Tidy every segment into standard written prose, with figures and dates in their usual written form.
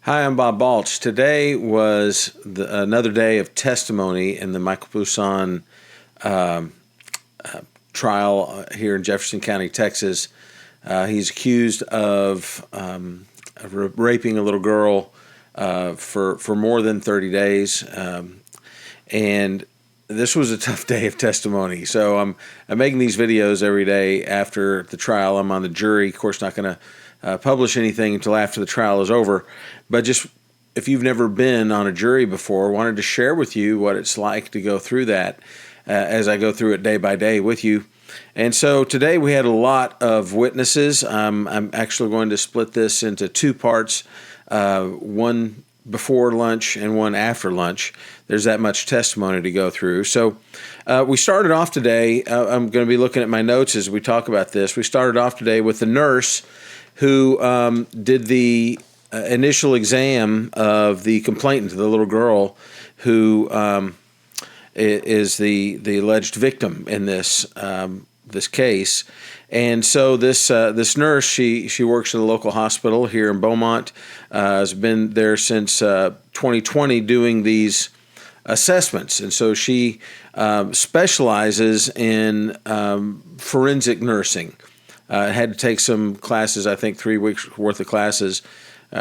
Hi, I'm Bob Balch. Today was another day of testimony in the Michael Pousson trial here in Jefferson County, Texas. He's accused of raping a little girl for more than 30 days. And this was a tough day of testimony. So I'm making these videos every day after the trial. I'm on the jury. Of course, not going to publish anything until after the trial is over. But just if you've never been on a jury before, wanted to share with you what it's like to go through that as I go through it day by day with you. And so today we had a lot of witnesses. I'm actually going to split this into two parts, one before lunch and one after lunch. There's that much testimony to go through. So we started off today, I'm going to be looking at my notes as we talk about this. We started off today with the nurse who did the initial exam of the complainant, the little girl who is the alleged victim in this this case. And so this nurse, she works at a local hospital here in Beaumont, has been there since 2020 doing these assessments. And so she specializes in forensic nursing. Had to take some classes, I think 3 weeks worth of classes,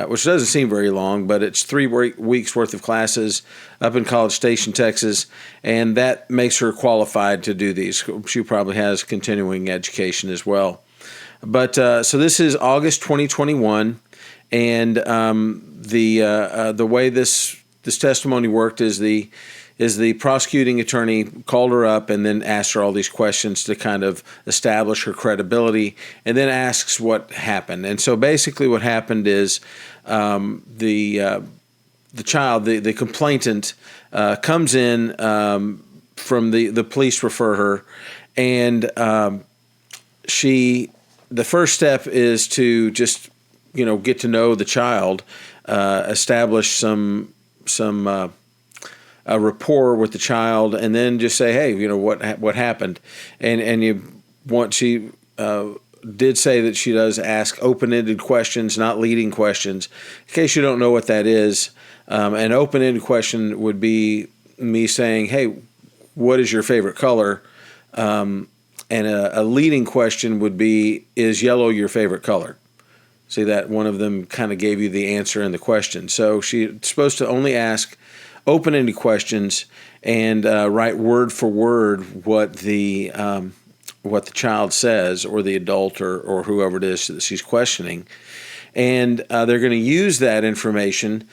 which doesn't seem very long, but it's 3 weeks worth of classes up in College Station, Texas, and that makes her qualified to do these. She probably has continuing education as well. But so this is August 2021, and the way this testimony worked is the prosecuting attorney called her up and then asked her all these questions to kind of establish her credibility, and then asks what happened. And so basically what happened is the child, the complainant, comes in from the police refer her, and the first step is to just get to know the child, establish some a rapport with the child, and then just say, hey, what happened, and she did say that she does ask open-ended questions, not leading questions. In case you don't know what that is, an open-ended question would be me saying, hey, what is your favorite color? And a leading question would be, is yellow your favorite color? See that one of them kind of gave you the answer in the question. So she's supposed to only ask open-ended questions and write word for word what the child says, or the adult, or whoever it is that she's questioning. And they're going to use that information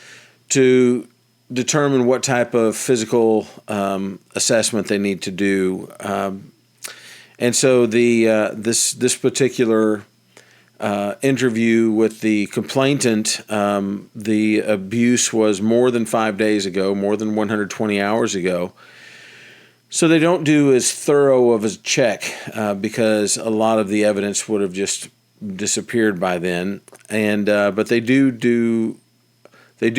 to determine what type of physical assessment they need to do. And so this particular interview with the complainant, the abuse was more than 5 days ago, more than 120 hours ago. So they don't do as thorough of a check because a lot of the evidence would have just disappeared by then. And but they do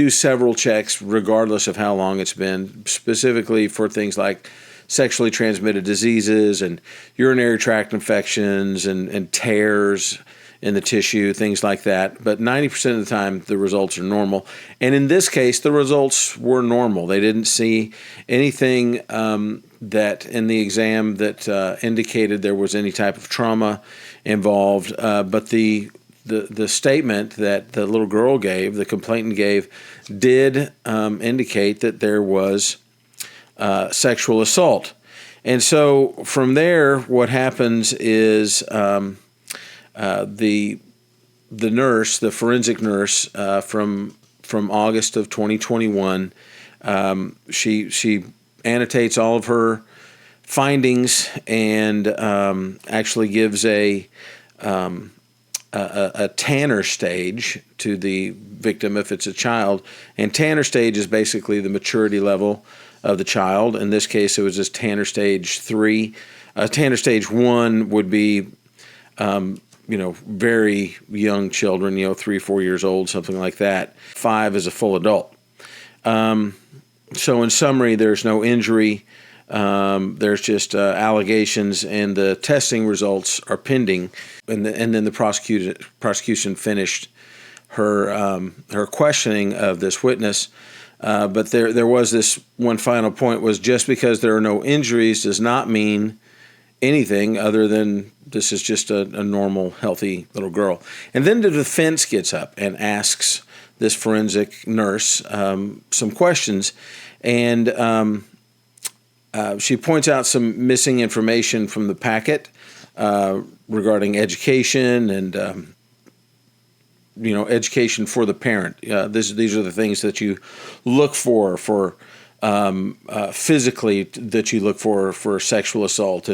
several checks regardless of how long it's been, specifically for things like sexually transmitted diseases and urinary tract infections and tears in the tissue, things like that. But 90% of the time, the results are normal. And in this case, the results were normal. They didn't see anything that in the exam that indicated there was any type of trauma involved. But the statement that the little girl gave, the complainant gave, did indicate that there was sexual assault. And so from there, what happens is the nurse, the forensic nurse from August of 2021, she annotates all of her findings and actually gives a Tanner stage to the victim if it's a child. And Tanner stage is basically the maturity level of the child. In this case, it was just Tanner stage 3. Tanner stage 1 would be very young children, 3, 4 years old, something like that. 5 is a full adult. So in summary, there's no injury. There's just allegations, and the testing results are pending. And then the prosecution finished her questioning of this witness. But there was this one final point, was just because there are no injuries does not mean anything other than this is just a normal, healthy little girl. And then the defense gets up and asks this forensic nurse some questions, and she points out some missing information from the packet regarding education and education for the parent. These are the things that you look for physically, that you look for sexual assault,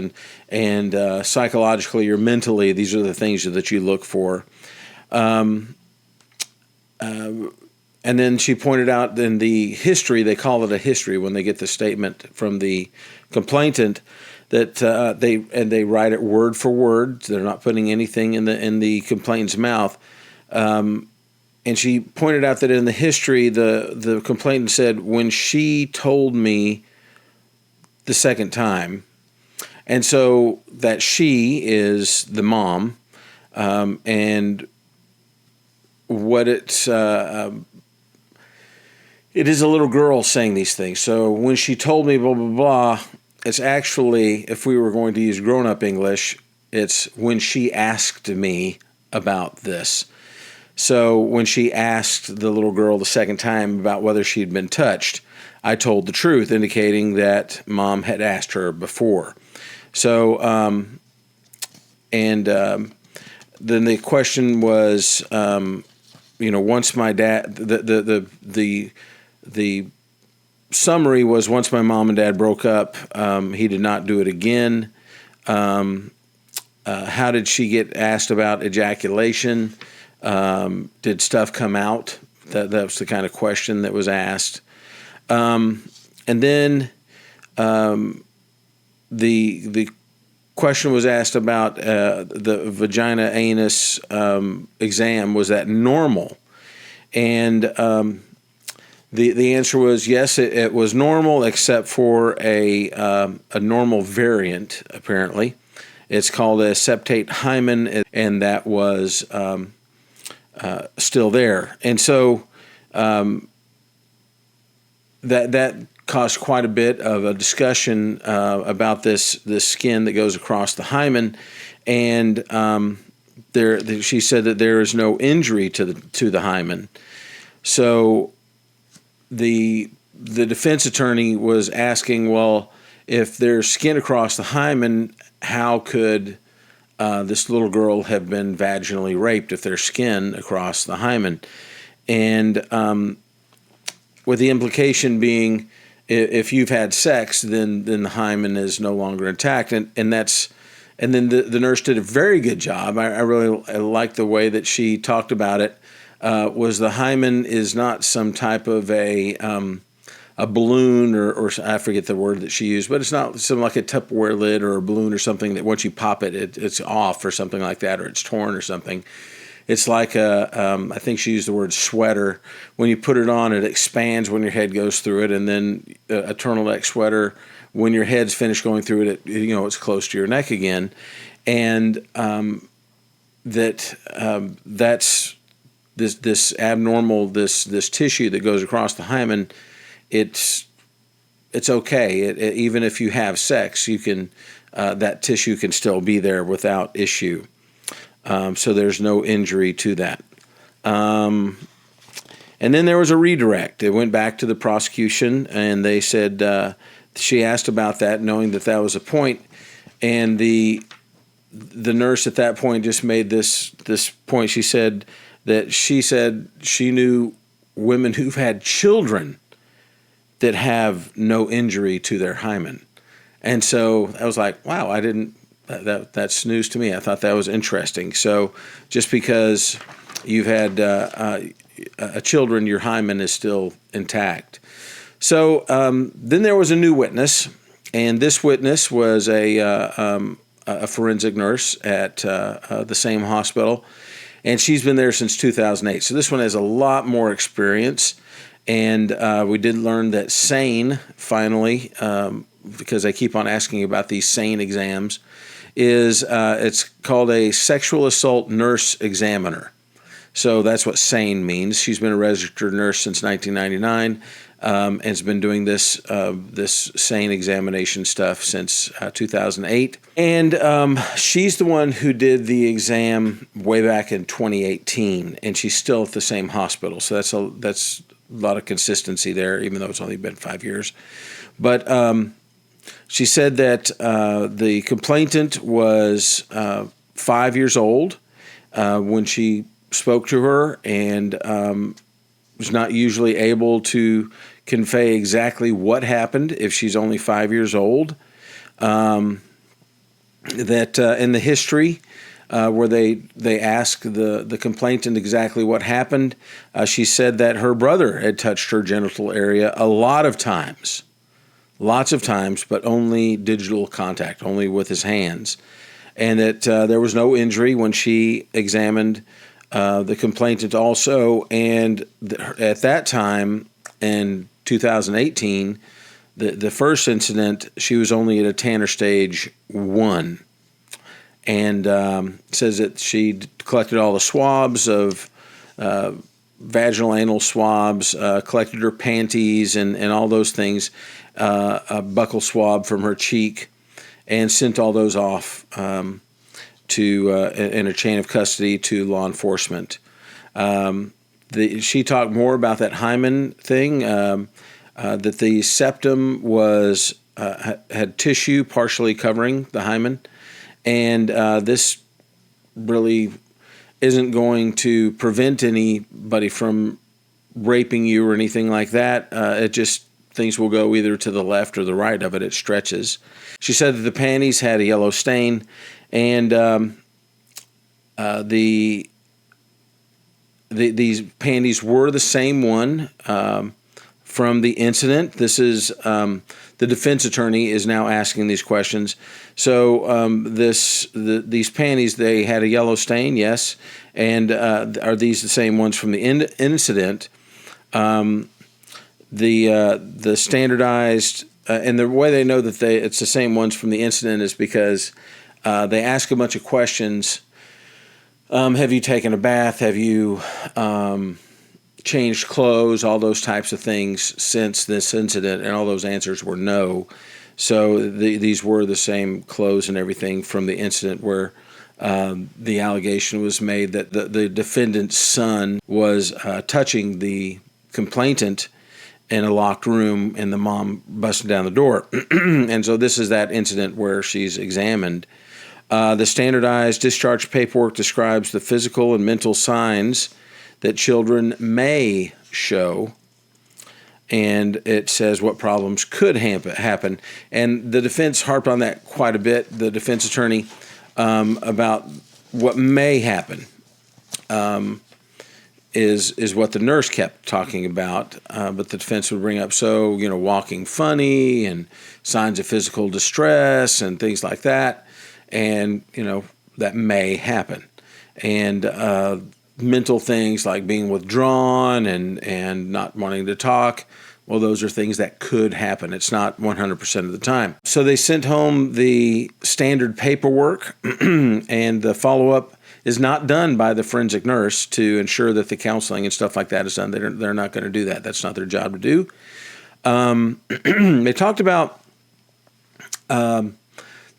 and psychologically or mentally, these are the things that you look for. And then she pointed out in the history, they call it a history when they get the statement from the complainant, that they write it word for word. They're not putting anything in the complainant's mouth. And she pointed out that in the history, the complainant said, when she told me the second time. And so that she is the mom, and what it is a little girl saying these things. So when she told me blah, blah, blah, it's actually, if we were going to use grown-up English, it's when she asked me about this. So when she asked the little girl the second time about whether she'd been touched, I told the truth, indicating that mom had asked her before. So, then the question was, once my dad, the summary was, once my mom and dad broke up, he did not do it again. How did she get asked about ejaculation? Did stuff come out? That was the kind of question that was asked. And then the question was asked about the vagina anus exam. Was that normal? And the answer was yes, it was normal, except for a normal variant, apparently. It's called a septate hymen, and that was still there. And so that caused quite a bit of a discussion about this skin that goes across the hymen, and she said that there is no injury to the hymen. So the defense attorney was asking, well, if there's skin across the hymen, how could this little girl have been vaginally raped if there's skin across the hymen? And with the implication being, if you've had sex, then the hymen is no longer intact, and then the nurse did a very good job. I really like the way that she talked about it. Was the hymen is not some type of a balloon or I forget the word that she used, but it's not something like a Tupperware lid or a balloon or something that once you pop it, it's off or something like that, or it's torn or something. It's like I think she used the word sweater. When you put it on, it expands when your head goes through it, and then a turtleneck sweater, when your head's finished going through it, it's close to your neck again, and that's this abnormal this tissue that goes across the hymen. It's okay. Even if you have sex, you can that tissue can still be there without issue. So there's no injury to that. And then there was a redirect. It went back to the prosecution, and they said she asked about that, knowing that was a point. And the nurse at that point just made this point. She said she knew women who've had children that have no injury to their hymen. And so I was like, wow, I didn't. That's news to me. I thought that was interesting. So just because you've had children, your hymen is still intact. So then there was a new witness, and this witness was a forensic nurse at the same hospital, and she's been there since 2008. So this one has a lot more experience, and we did learn that SANE finally, because I keep on asking about these SANE exams, is it's called a sexual assault nurse examiner. So that's what SANE means. She's been a registered nurse since 1999 and has been doing this SANE examination stuff since 2008. And she's the one who did the exam way back in 2018, and she's still at the same hospital. So that's a lot of consistency there, even though it's only been 5 years. But she said that the complainant was 5 years old when she spoke to her, and was not usually able to convey exactly what happened if she's only 5 years old. That in the history where they asked the complainant exactly what happened, she said that her brother had touched her genital area a lot of times. Lots of times, but only digital contact, only with his hands. And that there was no injury when she examined the complainant also. And at that time, in 2018, the first incident, she was only at a Tanner stage 1. And says that she collected all the swabs of vaginal anal swabs, collected her panties and all those things, a buccal swab from her cheek, and sent all those off to in a chain of custody to law enforcement. She talked more about that hymen thing, that the septum was had tissue partially covering the hymen, and this really isn't going to prevent anybody from raping you or anything like that. It just, things will go either to the left or the right of it. It stretches. She said that the panties had a yellow stain, and these panties were the same one from the incident. This is the defense attorney is now asking these questions. So these panties, they had a yellow stain, yes, and are these the same ones from the incident? The standardized and the way they know that it's the same ones from the incident is because they ask a bunch of questions. Have you taken a bath? Have you changed clothes? All those types of things since this incident, and all those answers were no. So these were the same clothes and everything from the incident where the allegation was made that the defendant's son was touching the complainant in a locked room, and the mom busted down the door. And so this is that incident where she's examined. The standardized discharge paperwork describes the physical and mental signs that children may show, and it says what problems could happen. And the defense harped on that quite a bit, the defense attorney, about what may happen. Is what the nurse kept talking about, but the defense would bring up, walking funny and signs of physical distress and things like that, and, that may happen. And mental things like being withdrawn and not wanting to talk, well, those are things that could happen. It's not 100% of the time. So they sent home the standard paperwork, and the follow-up is not done by the forensic nurse to ensure that the counseling and stuff like that is done. They're not going to do that. That's not their job to do. They talked about, the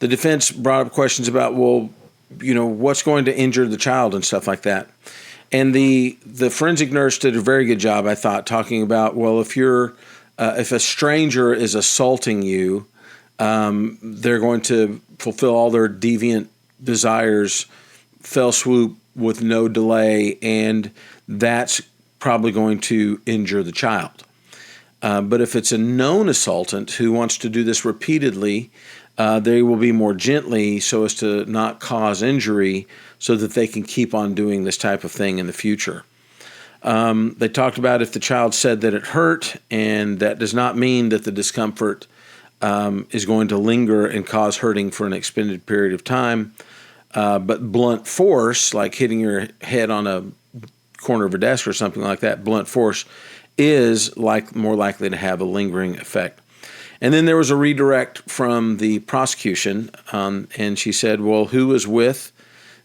defense brought up questions about, what's going to injure the child and stuff like that. And the forensic nurse did a very good job, I thought, talking about, if a stranger is assaulting you, they're going to fulfill all their deviant desires fell swoop with no delay, and that's probably going to injure the child. But if it's a known assaultant who wants to do this repeatedly, they will be more gently so as to not cause injury so that they can keep on doing this type of thing in the future. They talked about if the child said that it hurt, and that does not mean that the discomfort is going to linger and cause hurting for an extended period of time. But blunt force, like hitting your head on a corner of a desk or something like that, blunt force is more likely to have a lingering effect. And then there was a redirect from the prosecution, and she said, who was with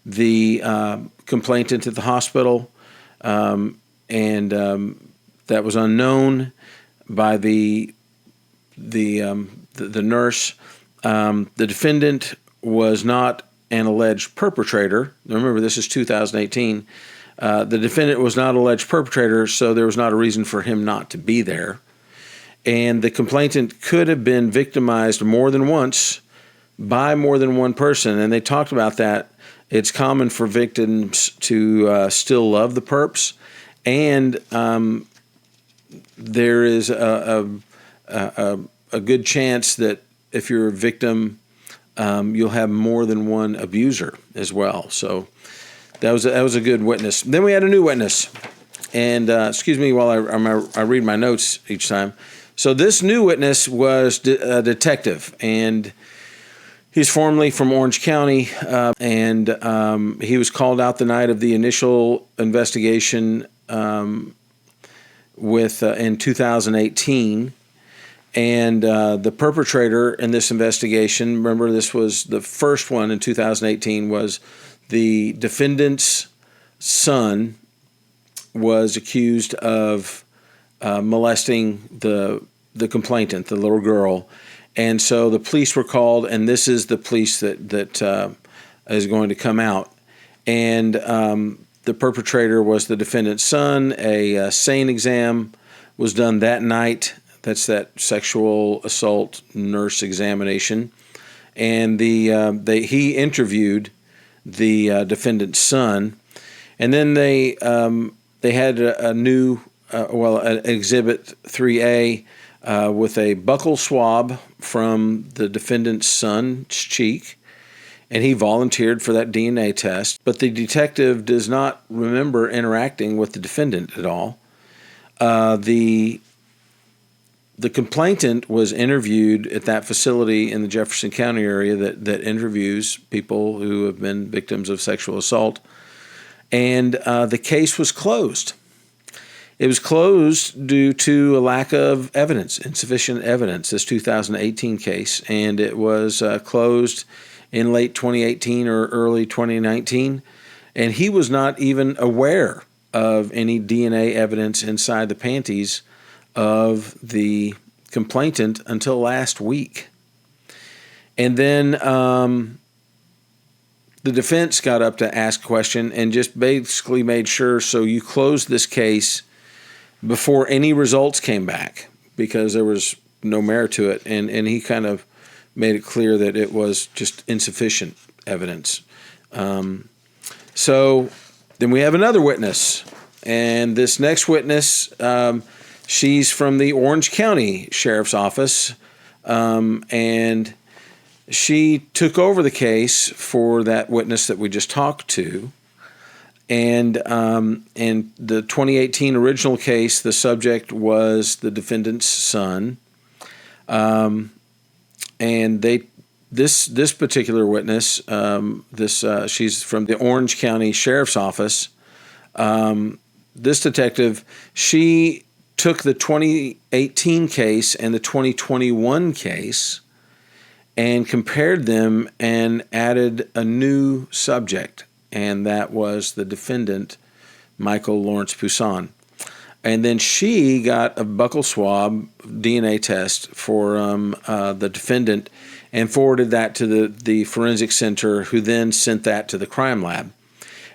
the complainant at the hospital? that was unknown by the nurse. The defendant was not an alleged perpetrator. Remember, this is 2018. The defendant was not an alleged perpetrator, so there was not a reason for him not to be there. And the complainant could have been victimized more than once by more than one person. And they talked about that. It's common for victims to still love the perps. And there is a good chance that if you're a victim, you'll have more than one abuser as well. So that was a good witness. Then we had a new witness. And excuse me while I read my notes each time. So this new witness was a detective, and he's formerly from Orange County, and he was called out the night of the initial investigation in 2018. And the perpetrator in this investigation, remember this was the first one in 2018, was the defendant's son was accused of molesting the complainant, the little girl. And so the police were called, and this is the police that is going to come out. And the perpetrator was the defendant's son. A SANE exam was done that night. That's that sexual assault nurse examination. And he interviewed the defendant's son. And then they had a new, Exhibit 3A with a buccal swab from the defendant's son's cheek, and he volunteered for that DNA test. But the detective does not remember interacting with the defendant at all. The complainant was interviewed at that facility in the Jefferson County area that interviews people who have been victims of sexual assault, and the case was closed. It was closed due to a lack of evidence, insufficient evidence, this 2018 case, and it was closed in late 2018 or early 2019, and he was not even aware of any DNA evidence inside the panties of the complainant until last week. And then the defense got up to ask a question and just basically made sure, so you closed this case before any results came back because there was no merit to it. And he kind of made it clear that it was just insufficient evidence. So then we have another witness. And this next witness, she's from the Orange County Sheriff's Office. And she took over the case for that witness that we just talked to. And in the 2018 original case, the subject was the defendant's son. And this particular witness, she's from the Orange County Sheriff's Office. This detective, she took the 2018 case and the 2021 case and compared them and added a new subject, and that was the defendant, Michael Lawrence Pousson. And then she got a buccal swab DNA test for the defendant and forwarded that to the forensic center, who then sent that to the crime lab.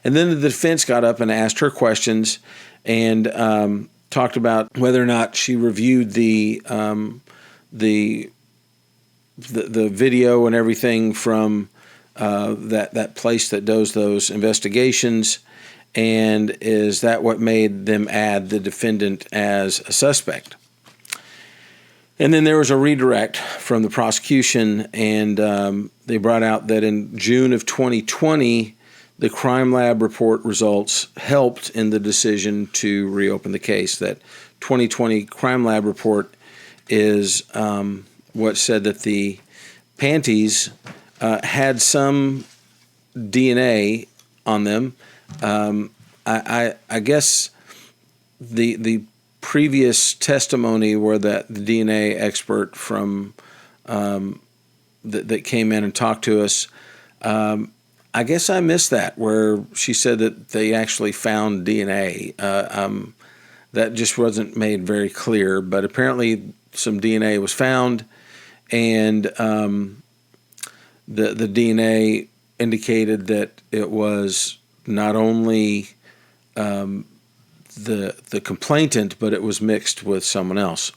And then the defense got up and asked her questions and talked about whether or not she reviewed the video and everything from that place that does those investigations, and is that what made them add the defendant as a suspect? And then there was a redirect from the prosecution, and they brought out that in June of 2020, the crime lab report results helped in the decision to reopen the case. That 2020 crime lab report is what said that the panties had some DNA on them. I guess the previous testimony where that the DNA expert from that came in and talked to us, I guess I missed that, where she said that they actually found DNA. That just wasn't made very clear, but apparently some DNA was found, and the DNA indicated that it was not only the complainant, but it was mixed with someone else.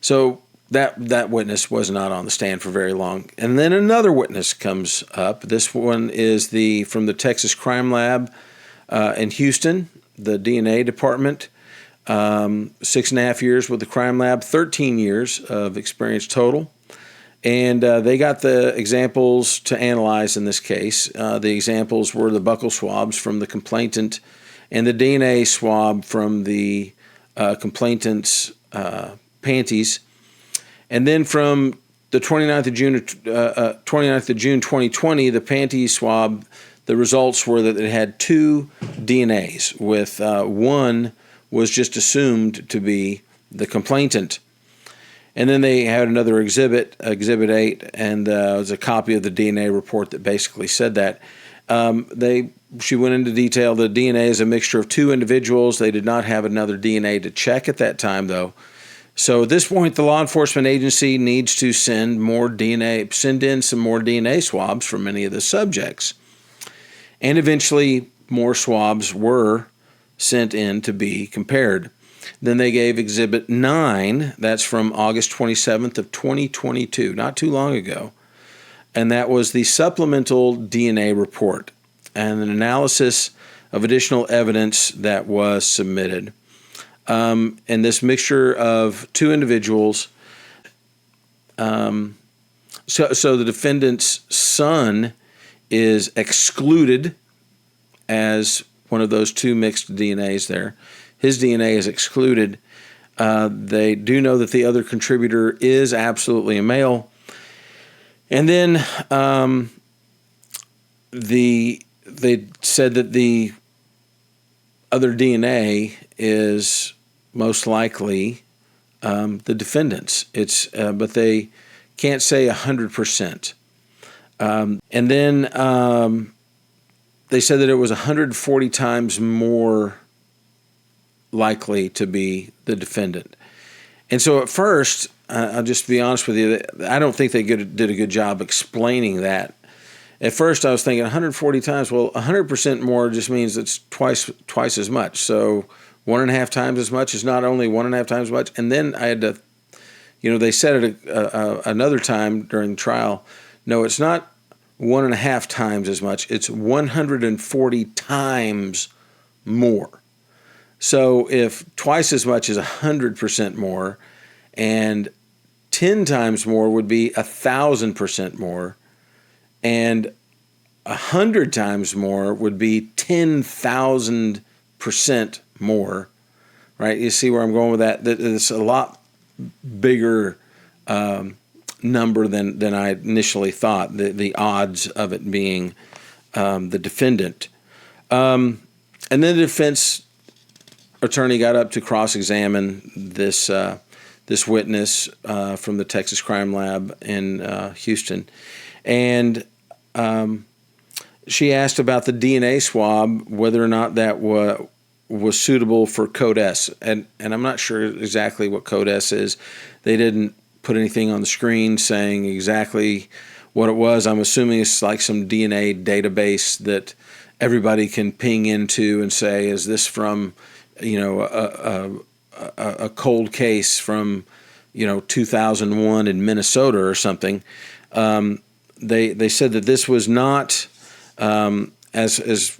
So that witness was not on the stand for very long. And then another witness comes up. This one is from the Texas Crime Lab in Houston, the DNA department. 6.5 years with the crime lab, 13 years of experience total. And they got the examples to analyze in this case. The examples were the buccal swabs from the complainant and the DNA swab from the complainant's panties. And then from the 29th of June 2020, the panties swab, the results were that it had 2 DNAs, with one was just assumed to be the complainant. And then they had another exhibit, Exhibit 8, and it was a copy of the DNA report that basically said that. She went into detail. The DNA is a mixture of 2 individuals. They did not have another DNA to check at that time, though. So at this point, the law enforcement agency needs to send in some more DNA swabs from many of the subjects. And eventually, more swabs were sent in to be compared. Then they gave Exhibit 9, that's from August 27th of 2022, not too long ago, and that was the supplemental DNA report and an analysis of additional evidence that was submitted. And this mixture of 2 individuals, so the defendant's son is excluded as one of those 2 mixed DNAs there. His DNA is excluded. They do know that the other contributor is absolutely a male. And then they said that the other DNA is most likely the defendant's. But they can't say 100%. And then they said that it was 140 times more likely to be the defendant. And so at first, I'll just be honest with you, I don't think they did a good job explaining that. At first, I was thinking 140 times, well, 100% more just means it's twice as much. So 1.5 times as much is not only 1.5 times as much. And then I had to, they said it another time during the trial, no, it's not 1.5 times as much, it's 140 times more. So if twice as much is 100% more, and 10 times more would be 1,000% more, and 100 times more would be 10,000% more, right? You see where I'm going with that? It's a lot bigger number than I initially thought, the odds of it being the defendant. And then the defense attorney got up to cross-examine this witness from the Texas Crime Lab in Houston, and she asked about the DNA swab, whether or not that was suitable for Code S, and I'm not sure exactly what Code S is. They didn't put anything on the screen saying exactly what it was. I'm assuming it's like some DNA database that everybody can ping into and say, is this from a cold case from 2001 in Minnesota or something. They said that this was not as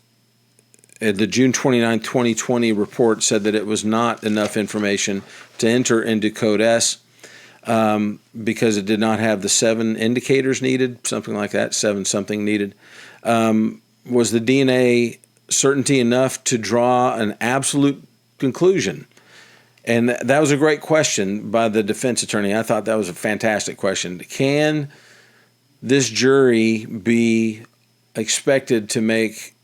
the June 29, 2020 report said that it was not enough information to enter into Code S because it did not have the 7 indicators needed, something like that, 7 something needed. Was the DNA certainty enough to draw an absolute conclusion? And that was a great question by the defense attorney. I thought that was a fantastic question. Can this jury be expected to make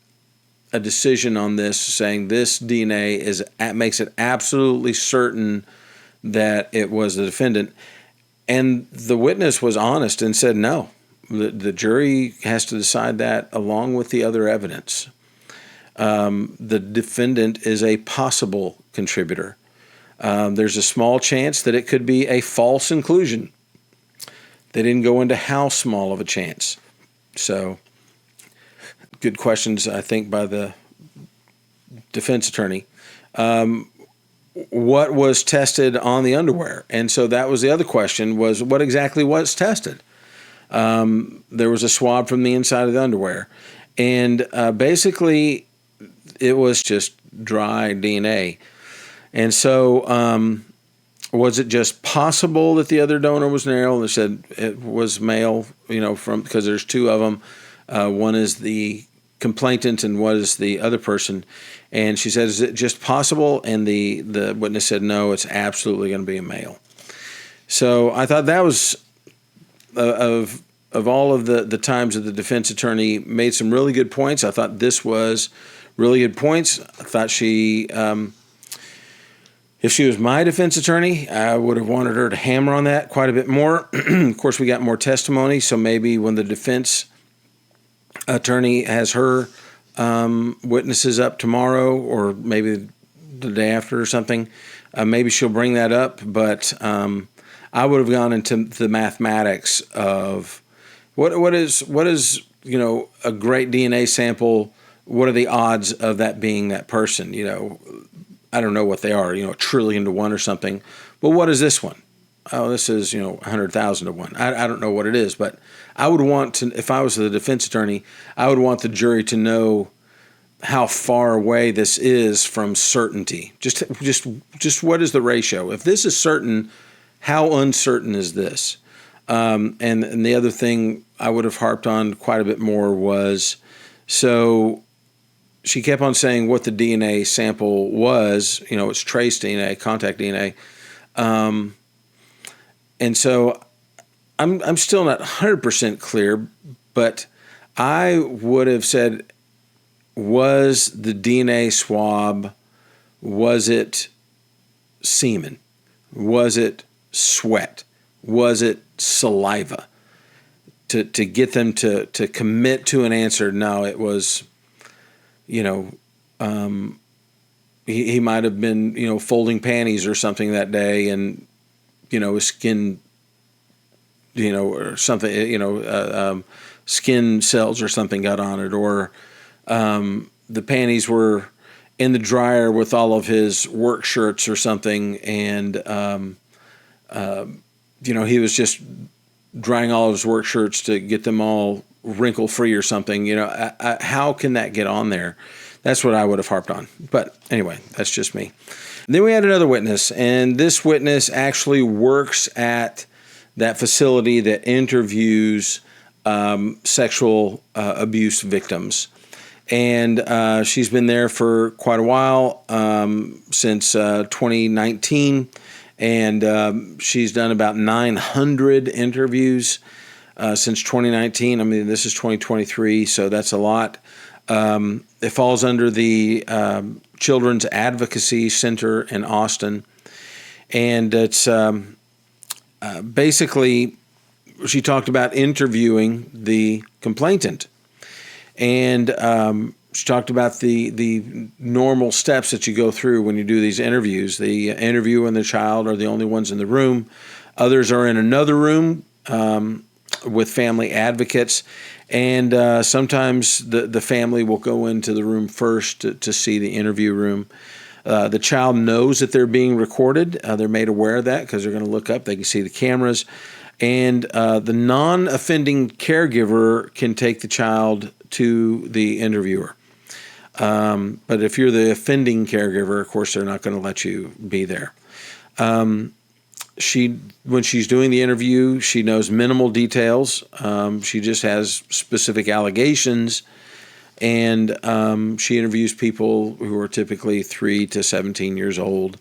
a decision on this, saying this DNA makes it absolutely certain that it was the defendant? And the witness was honest and said no. The jury has to decide that along with the other evidence. The defendant is a possible contributor. There's a small chance that it could be a false inclusion. They didn't go into how small of a chance. So, good questions, I think, by the defense attorney. What was tested on the underwear? And so that was the other question, was what exactly was tested? There was a swab from the inside of the underwear. And basically, it was just dry DNA. And so was it just possible that the other donor was male? They said it was male, because there's two of them. One is the complainant and one is the other person. And she said, is it just possible? And the witness said, no, it's absolutely going to be a male. So I thought that was, of all of the times that the defense attorney made some really good points, I thought this was really good points. I thought she, if she was my defense attorney, I would have wanted her to hammer on that quite a bit more. Of course, we got more testimony, so maybe when the defense attorney has her witnesses up tomorrow or maybe the day after or something, maybe she'll bring that up. But I would have gone into the mathematics of what is a great DNA sample. What are the odds of that being that person? I don't know what they are, 1,000,000,000 to 1 or something. But what is this one? Oh, this is, 100,000 to 1. I don't know what it is, but I would want to, if I was the defense attorney, I would want the jury to know how far away this is from certainty. Just what is the ratio? If this is certain, how uncertain is this? And the other thing I would have harped on quite a bit more was, so she kept on saying what the DNA sample was. It's trace DNA, contact DNA. And so I'm still not 100% clear, but I would have said, was the DNA swab, was it semen? Was it sweat? Was it saliva? To get them to commit to an answer, no, it was, he might have been, folding panties or something that day, and, his skin, or something, skin cells or something got on it, or the panties were in the dryer with all of his work shirts or something, and, he was just drying all of his work shirts to get them all wrinkle-free or something. How can that get on there? That's what I would have harped on. But anyway, that's just me. Then we had another witness, and this witness actually works at that facility that interviews sexual abuse victims. And she's been there for quite a while, since 2019. And she's done about 900 interviews since 2019. I mean, this is 2023, so that's a lot. It falls under the Children's Advocacy Center in Austin. And it's basically, she talked about interviewing the complainant. And she talked about the normal steps that you go through when you do these interviews. The interviewer and the child are the only ones in the room. Others are in another room with family advocates. And sometimes the family will go into the room first to see the interview room. The child knows that they're being recorded. They're made aware of that because they're going to look up. They can see the cameras. And the non-offending caregiver can take the child to the interviewer. But if you're the offending caregiver, of course, they're not going to let you be there. When she's doing the interview, she knows minimal details. She just has specific allegations, and she interviews people who are typically 3 to 17 years old.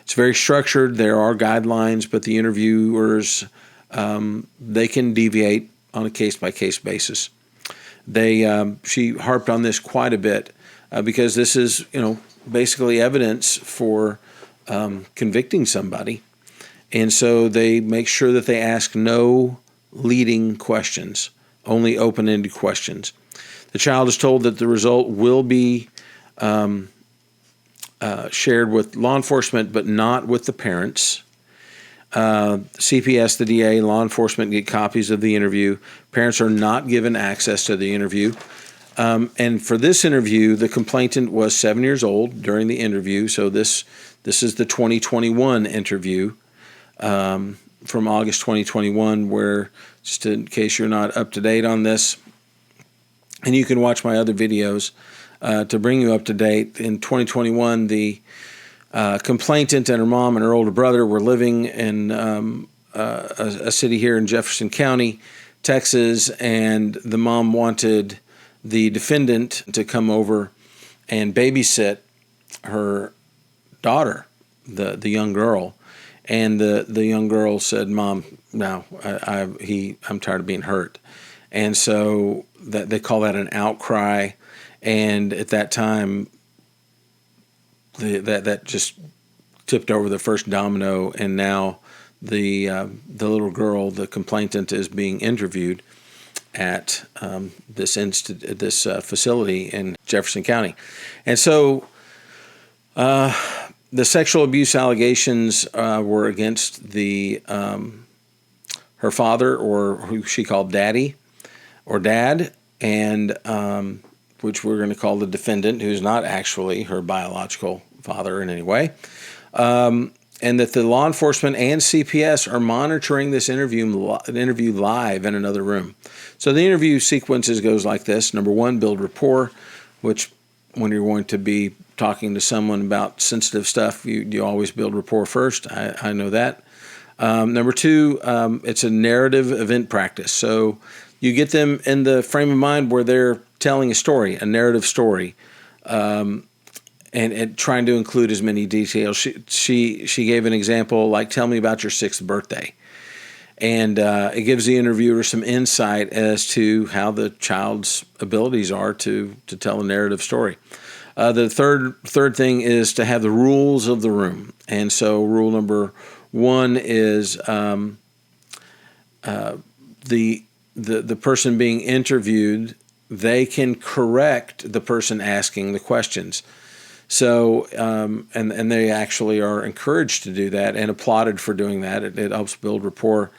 It's very structured. There are guidelines, but the interviewers, they can deviate on a case-by-case basis. She harped on this quite a bit because this is, basically evidence for convicting somebody. And so they make sure that they ask no leading questions. only open-ended questions. The child is told that the result will be shared with law enforcement, but not with the parents. CPS, the DA, law enforcement get copies of the interview. Parents are not given access to the interview. And for this interview, the complainant was 7 years old during the interview. So this is the 2021 interview from August 2021, where, just in case you're not up to date on this, and you can watch my other videos to bring you up to date. In 2021, the complainant and her mom and her older brother were living in a city here in Jefferson County, Texas, and the mom wanted the defendant to come over and babysit her daughter, the young girl. And the young girl said, "Mom, no, I'm tired of being hurt." And so that they call that an outcry. And at that time, that just tipped over the first domino, and now the little girl, the complainant, is being interviewed at this facility in Jefferson County. And so the sexual abuse allegations were against her father, or who she called Daddy or Dad, and which we're going to call the defendant, who's not actually her biological father in any way. And that the law enforcement and CPS are monitoring this interview live in another room. So the interview sequences goes like this. Number one, build rapport, which when you're going to be talking to someone about sensitive stuff, you always build rapport first. I know that. Number two, it's a narrative event practice. So you get them in the frame of mind where they're telling a story, a narrative story, and trying to include as many details. She gave an example, like, tell me about your 6th birthday. And it gives the interviewer some insight as to how the child's abilities are to tell a narrative story. The third thing is to have the rules of the room. And so rule number one is the person being interviewed, they can correct the person asking the questions. So, and they actually are encouraged to do that and applauded for doing that. It helps build rapport.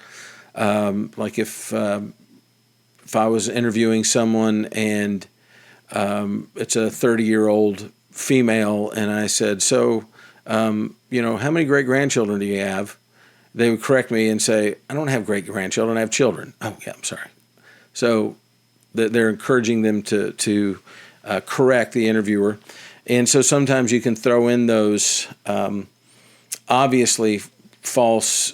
Like if I was interviewing someone and it's a 30-year-old female, and I said, so, how many great-grandchildren do you have? They would correct me and say, I don't have great-grandchildren, I have children. Oh, yeah, I'm sorry. So they're encouraging them to correct the interviewer. And so sometimes you can throw in those obviously false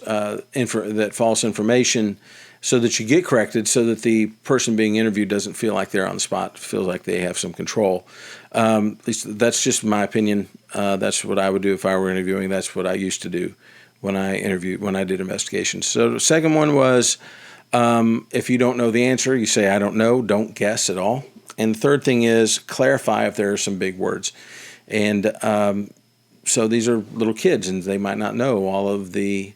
information so that you get corrected, so that the person being interviewed doesn't feel like they're on the spot, feels like they have some control. At least that's just my opinion. That's what I would do if I were interviewing. That's what I used to do when I did investigations. So the second one was, if you don't know the answer, you say, I don't know, don't guess at all. And the third thing is clarify if there are some big words. And so these are little kids, and they might not know all of the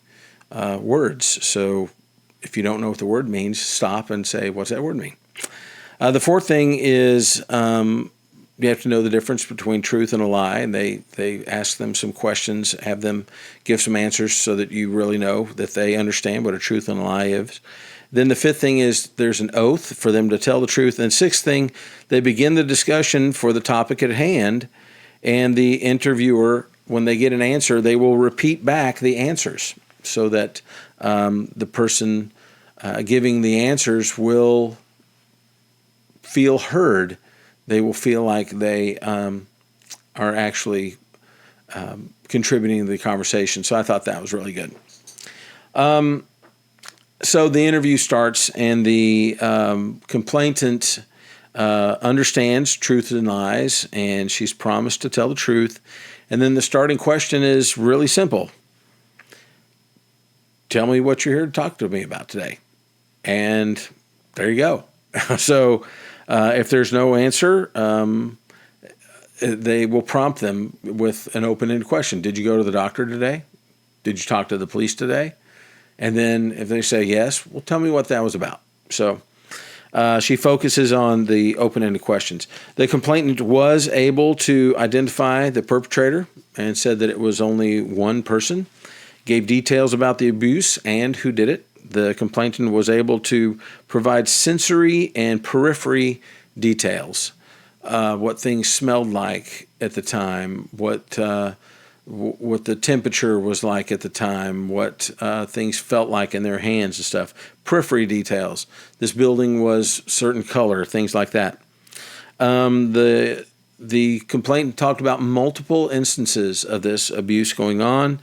words. So if you don't know what the word means, stop and say, what's that word mean? The fourth thing is you have to know the difference between truth and a lie. And they ask them some questions, have them give some answers so that you really know that they understand what a truth and a lie is. Then the fifth thing is there's an oath for them to tell the truth. And sixth thing, they begin the discussion for the topic at hand, and the interviewer, when they get an answer, they will repeat back the answers so that the person giving the answers will feel heard. They will feel like they are actually contributing to the conversation. So I thought that was really good. So the interview starts, and the complainant understands truth and lies, and she's promised to tell the truth. And then the starting question is really simple. Tell me what you're here to talk to me about today. And there you go. So if there's no answer, they will prompt them with an open-ended question. Did you go to the doctor today? Did you talk to the police today? And then if they say yes, well, tell me what that was about. So She focuses on the open-ended questions. The complainant was able to identify the perpetrator and said that it was only one person, gave details about the abuse and who did it. The complainant was able to provide sensory and periphery details, what things smelled like at the time, what the temperature was like at the time, what things felt like in their hands and stuff. Periphery details. This building was certain color, things like that. The complainant talked about multiple instances of this abuse going on.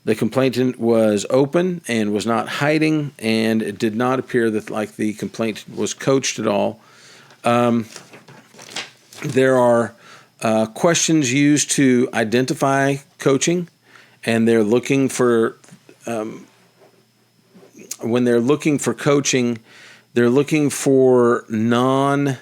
The complainant was open and was not hiding, and it did not appear that like the complainant was coached at all. There are questions used to identify coaching, and they're looking for when they're looking for coaching, they're looking for non-age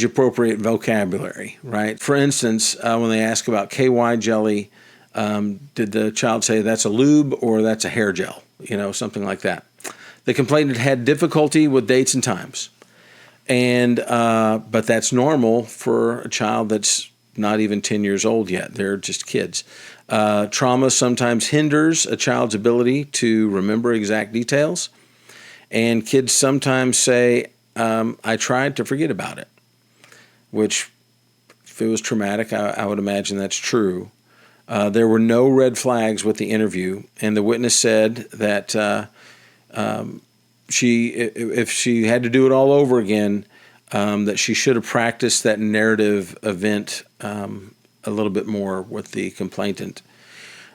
appropriate vocabulary, right? For instance, when they ask about KY jelly, did the child say that's a lube or that's a hair gel? Something like that. The complainant had difficulty with dates and times, and but that's normal for a child that's not even 10 years old yet. They're just kids. Trauma sometimes hinders a child's ability to remember exact details, and kids sometimes say, I tried to forget about it, which if it was traumatic, I would imagine that's true. There were no red flags with the interview, and the witness said that if she had to do it all over again, that she should have practiced that narrative event a little bit more with the complainant.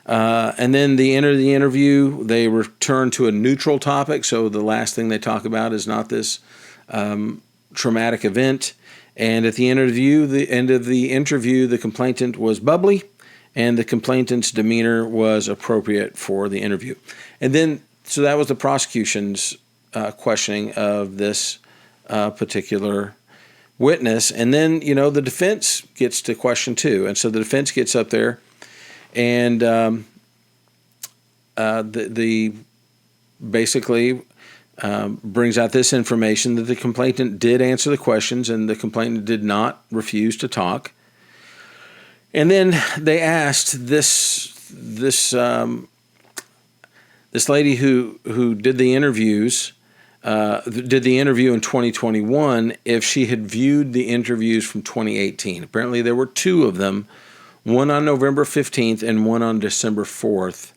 And then the end of the interview, they return to a neutral topic, so the last thing they talk about is not this traumatic event. And at the end of the interview, the complainant was bubbly, and the complainant's demeanor was appropriate for the interview. And then, so that was the prosecution's questioning of this particular witness. And then, the defense gets to question too. And so the defense gets up there and basically brings out this information that the complainant did answer the questions and the complainant did not refuse to talk. And then they asked this lady who did the interviews, did the interview in 2021, if she had viewed the interviews from 2018. Apparently there were two of them, one on November 15th and one on December 4th,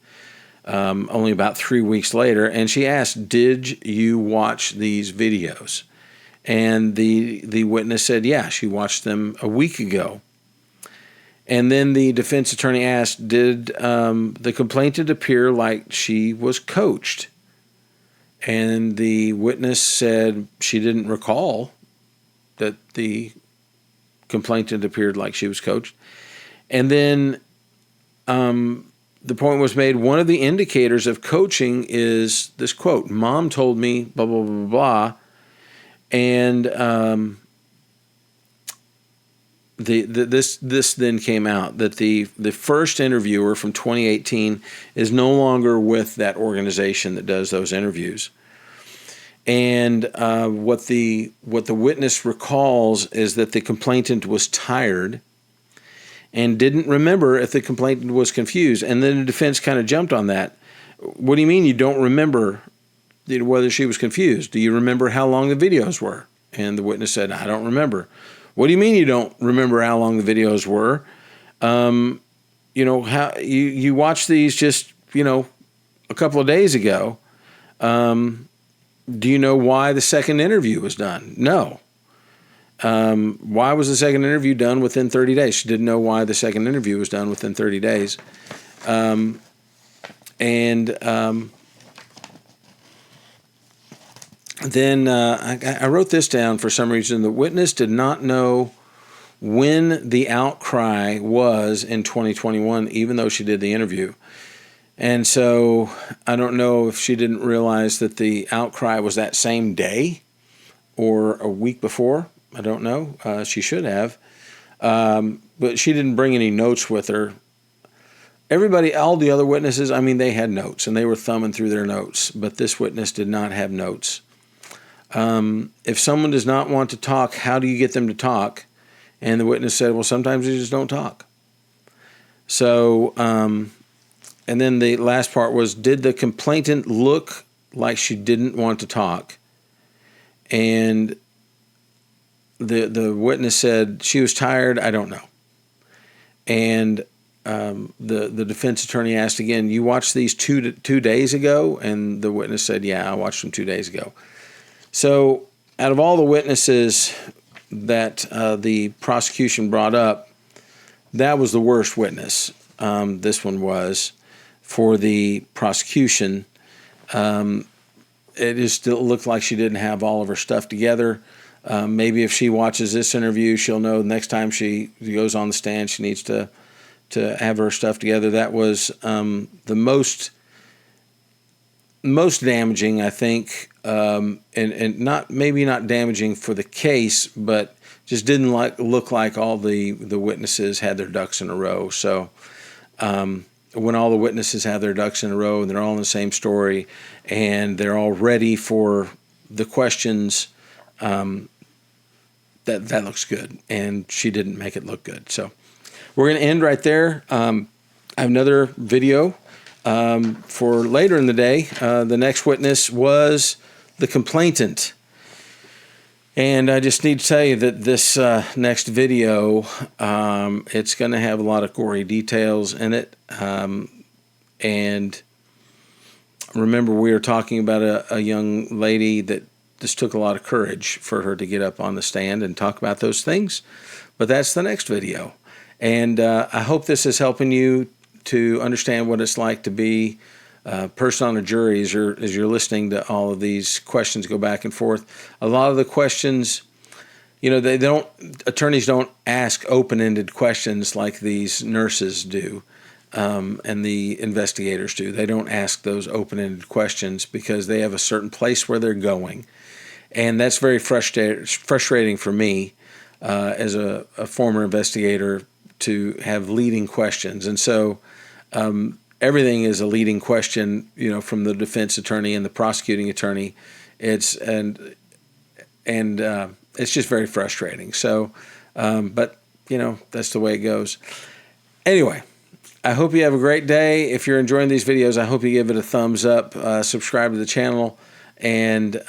only about 3 weeks later. And she asked, did you watch these videos? And the witness said, yeah, she watched them a week ago. And then the defense attorney asked, did the complainant appear like she was coached? And the witness said she didn't recall that the complainant appeared like she was coached. And then the point was made, one of the indicators of coaching is this quote, "Mom told me, blah, blah, blah, blah." And this then came out that the first interviewer from 2018 is no longer with that organization that does those interviews. And what the witness recalls is that the complainant was tired and didn't remember if the complainant was confused. And then the defense kind of jumped on that. What do you mean you don't remember whether she was confused? Do you remember how long the videos were? And the witness said, I don't remember. What do you mean you don't remember how long the videos were? How you watched these just, a couple of days ago. Do you know why the second interview was done? No. Why was the second interview done within 30 days? She didn't know why the second interview was done within 30 days. Then I wrote this down for some reason. The witness did not know when the outcry was in 2021, even though she did the interview. And so I don't know if she didn't realize that the outcry was that same day or a week before. I don't know. She should have. But she didn't bring any notes with her. Everybody, all the other witnesses, they had notes and they were thumbing through their notes. But this witness did not have notes. If someone does not want to talk, how do you get them to talk? And the witness said, well, sometimes they just don't talk. So, and then the last part was, did the complainant look like she didn't want to talk? And the witness said she was tired. I don't know. And the defense attorney asked again, you watched these two days ago? And the witness said, yeah, I watched them 2 days ago. So out of all the witnesses that the prosecution brought up, that was the worst witness. This one was for the prosecution. It just still looked like she didn't have all of her stuff together. Maybe if she watches this interview, she'll know next time she goes on the stand, she needs to have her stuff together. That was the most damaging, I think, and maybe not damaging for the case, but just didn't look like all the witnesses had their ducks in a row. So when all the witnesses have their ducks in a row and they're all in the same story and they're all ready for the questions, that looks good. And she didn't make it look good. So we're going to end right there. I have another video for later in the day. The next witness was the complainant. And I just need to tell you that this next video, it's going to have a lot of gory details in it. And remember, we were talking about a young lady that this took a lot of courage for her to get up on the stand and talk about those things. But that's the next video. And I hope this is helping you to understand what it's like to be a person on a jury as you're listening to all of these questions go back and forth. A lot of the questions, attorneys don't ask open-ended questions like these nurses do and the investigators do. They don't ask those open-ended questions because they have a certain place where they're going. And that's very frustrating for me as a former investigator to have leading questions. And so everything is a leading question, from the defense attorney and the prosecuting attorney. It's just very frustrating. So, but that's the way it goes. Anyway, I hope you have a great day. If you're enjoying these videos, I hope you give it a thumbs up, subscribe to the channel. And,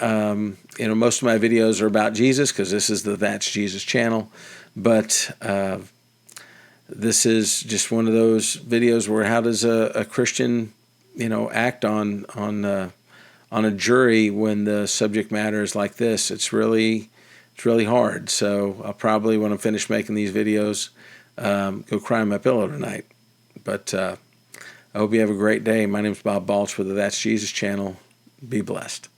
most of my videos are about Jesus because this is the That's Jesus channel. But this is just one of those videos where how does a Christian, act on a jury when the subject matter is like this? It's really hard. So I'll probably, when I'm finished making these videos, go cry on my pillow tonight. But I hope you have a great day. My name is Bob Balch with the That's Jesus channel. Be blessed.